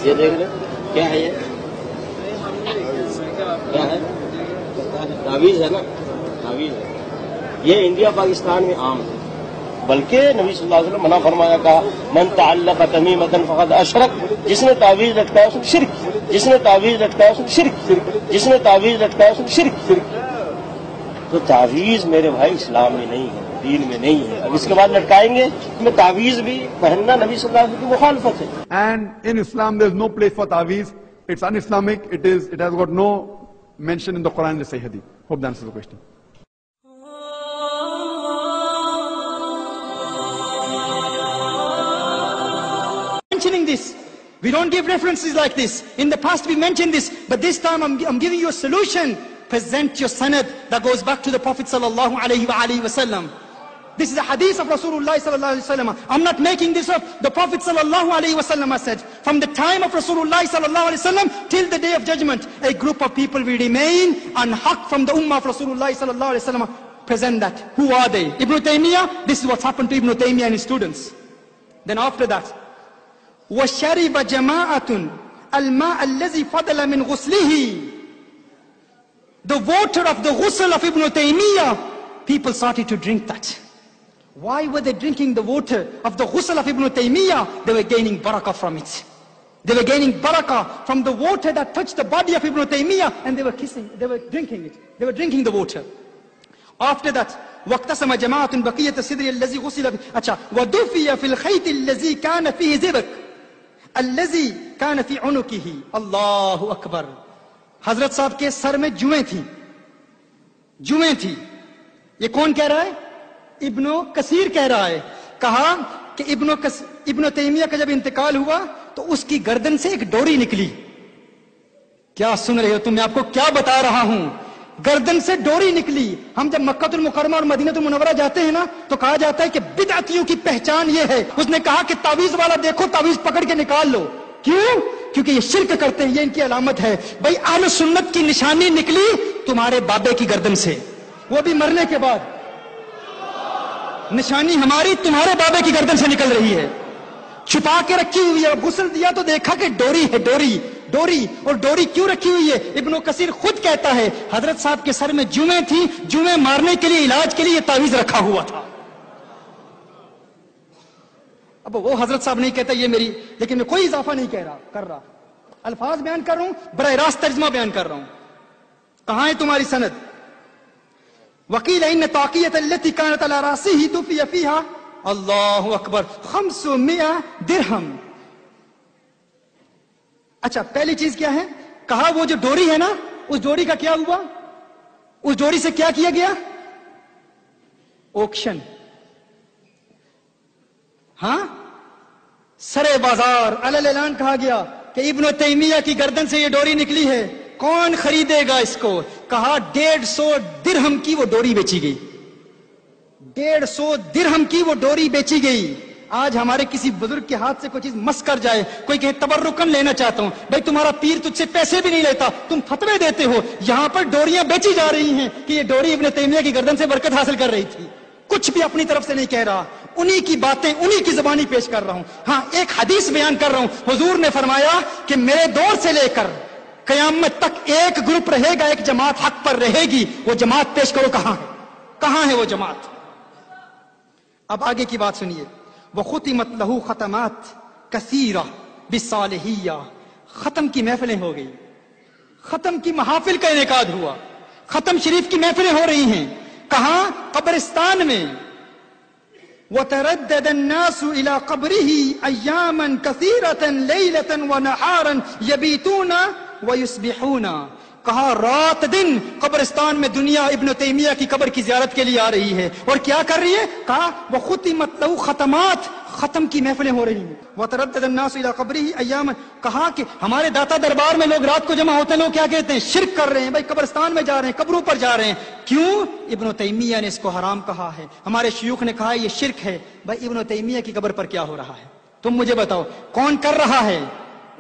یہ دیکھ لیں کیا ہے، یہ کیا ہے؟ تعویذ ہے نا، تعویذ ہے. یہ انڈیا پاکستان میں عام ہے، بلکہ نبی صلی اللہ علیہ وسلم منع فرمایا، کہا من تعلق تمیمۃ فقد اشرک، جس نے تعویذ لٹکایا اس نے شرک، جس نے تعویذ لٹکایا اس نے شرک، جس نے تعویذ لٹکایا اس نے شرک. تو تعویذ میرے بھائی اسلام میں نہیں ہے، دین میں نہیں ہے. اب اس کے بعد لٹکائیں گے، میں تعویذ بھی پہننا نبی صلی اللہ علیہ وسلم کی مخالفت ہے. And in Islam, there is no place for ta'weez. It's un-Islamic. It has got no mention in the Quran and the Sahih Hadith. Hope that answers the question. Mentioning this, we don't give references like this. In the past we mentioned this, but this time I'm giving you a solution. Present your sanad that goes back to the Prophet sallallahu alaihi wasallam. This is a hadith of Rasulullah sallallahu alaihi wasallam. I'm not making this up. The Prophet sallallahu alaihi wasallam has said, from the time of Rasulullah sallallahu alaihi wasallam till the day of judgment, a group of people will remain on haqq from the ummah of Rasulullah sallallahu alaihi wasallam. Present that. Who are they? Ibn Taymiyyah. This is what's happened to Ibn Taymiyyah and his students. Then after that, وَشَرِبَ جَمَاعَةٌ الْمَاءَ الَّذِي فَضَلَ مِنْ غُسْلِهِ. The water of the ghusl of Ibn Taymiyyah, people started to drink that. Why were they drinking the water of the ghusl of Ibn Taymiyyah? They were gaining barakah from it. They were gaining barakah from the water that touched the body of Ibn Taymiyyah, and they were drinking it. They were drinking the water. After that, وَاقْتَسَمَ جَمَاعَةٌ بَقِيَّةَ السِّدْرِ الَّذِي غُسِلَ فِيهِ. وَدُفِيَ فِي الْخَيْطِ الَّذِي كَانَ فِيهِ زِبَكٌ الَّذِي كَانَ فِي عُنُقِهِ. Allahu Akbar. حضرت صاحب کے سر میں جوئیں تھی. یہ کون کہہ رہا ہے؟ ابن کثیر کہہ رہا ہے. کہا کہ ابن تیمیہ کا جب انتقال ہوا تو اس کی گردن سے ایک ڈوری نکلی. کیا سن رہے ہو تم؟ میں آپ کو کیا بتا رہا ہوں. گردن سے ڈوری نکلی. ہم جب مکہ المکرمہ اور مدینہ المنورہ جاتے ہیں نا تو کہا جاتا ہے کہ بدعتیوں کی پہچان یہ ہے. اس نے کہا کہ تعویذ والا دیکھو، تعویذ پکڑ کے نکال لو. کیوں؟ کیونکہ یہ شرک کرتے ہیں، یہ ان کی علامت ہے. بھائی اہل سنت کی نشانی نکلی تمہارے بابے کی گردن سے، وہ بھی مرنے کے بعد. نشانی ہماری تمہارے بابے کی گردن سے نکل رہی ہے، چھپا کے رکھی ہوئی ہے. غسل دیا تو دیکھا کہ ڈوری ہے، ڈوری. اور ڈوری کیوں رکھی ہوئی ہے؟ ابن کثیر خود کہتا ہے حضرت صاحب کے سر میں جوئیں تھیں، جوئیں مارنے کے لیے، علاج کے لیے یہ تعویذ رکھا ہوا تھا. اب وہ حضرت صاحب نہیں کہتا یہ میری، لیکن میں کوئی اضافہ نہیں کر رہا. الفاظ بیان کر رہا ہوں، براہ راست ترجمہ بیان کر رہا ہوں. کہاں ہے تمہاری سند؟ وقیل ان طاقیۃ التي كانت على راسه دفي فيها اللہ اکبر 500 درہم. اچھا پہلی چیز کیا ہے؟ کہا وہ جو ڈوری ہے نا، اس ڈوری کا کیا ہوا؟ اس ڈوری سے کیا کیا گیا؟ آکشن. ہاں، سرے بازار علل اعلان کہا گیا کہ ابن تیمیہ کی گردن سے یہ ڈوری نکلی ہے، کون خریدے گا اس کو؟ کہا 150 درہم کی وہ ڈوری بیچی گئی. 150 درہم کی وہ ڈوری بیچی گئی. آج ہمارے کسی بزرگ کے ہاتھ سے کوئی چیز مس کر جائے، کوئی کہے تبرکن لینا چاہتا ہوں، بھائی تمہارا پیر تجھ سے پیسے بھی نہیں لیتا، تم فتوے دیتے ہو. یہاں پر ڈوریاں بیچی جا رہی ہیں کہ یہ ڈوری ابن تیمیہ کی گردن سے برکت حاصل کر رہی تھی. کچھ بھی اپنی طرف سے نہیں کہہ رہا، انہی کی باتیں انہی کی زبانی پیش کر رہا ہوں. ہاں ایک حدیث بیان کر رہا ہوں. حضور نے فرمایا کہ میرے دور سے لے کر قیامت تک ایک گروپ رہے گا، ایک جماعت حق پر رہے گی. وہ جماعت پیش کرو کہاں ہے وہ جماعت؟ اب آگے کی بات سنیے. وَخُتِمَتْ لَهُ خَتَمَاتٍ كَثِيرَةٍ بِالصَّالِحِيَّةِ. ختم کی محفلیں ہو گئی، ختم کی محافل کا انعقاد ہوا، ختم شریف کی محفلیں ہو رہی ہیں. کہاں؟ قبرستان میں. وَتَرَدَّدَ النَّاسُ إِلَىٰ قَبْرِهِ أَيَّامًا كَثِيرَةً لَيْلَةً وَنَهَارًا يَبِيتُونَ وَيُصْبِحُونَ. کہا رات دن قبرستان میں دنیا ابن تیمیہ کی قبر کی زیارت کے لیے آ رہی ہے، اور کیا کر رہی ہے؟ کہا وَخُتِمَتْ لَهُ خَتَمَاتٍ، ختم کی محفلیں ہو رہی ہیں. وَتَرَدَّدَ النَّاسُ إِلَىٰ قَبْرِهِ أَيَّامًا. کہا کہ ہمارے داتا دربار میں لوگ رات کو جمع ہوتے ہیں، لوگ کیا کہتے ہیں؟ شرک کر رہے ہیں. بھائی قبرستان میں جا رہے ہیں، قبروں پر جا رہے ہیں. کیوں؟ ابن تیمیہ نے اس کو حرام کہا ہے، ہمارے شیوخ نے کہا ہے یہ شرک ہے. بھائی ابن تیمیہ کی قبر پر کیا ہو رہا ہے؟ تم مجھے بتاؤ کون کر رہا ہے؟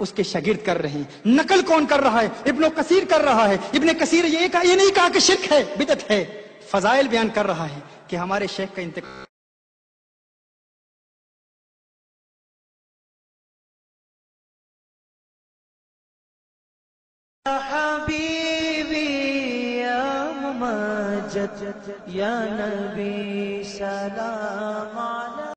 اس کے شاگرد کر رہے ہیں. نقل کون کر رہا ہے؟ ابن کثیر کر رہا ہے. ابن کثیر یہ نہیں کہا کہ شرک ہے، بدعت ہے، فضائل بیان کر رہا ہے کہ ہمارے شیخ کا انتقال حبیبی یا ممجد یا نبی سلام علیک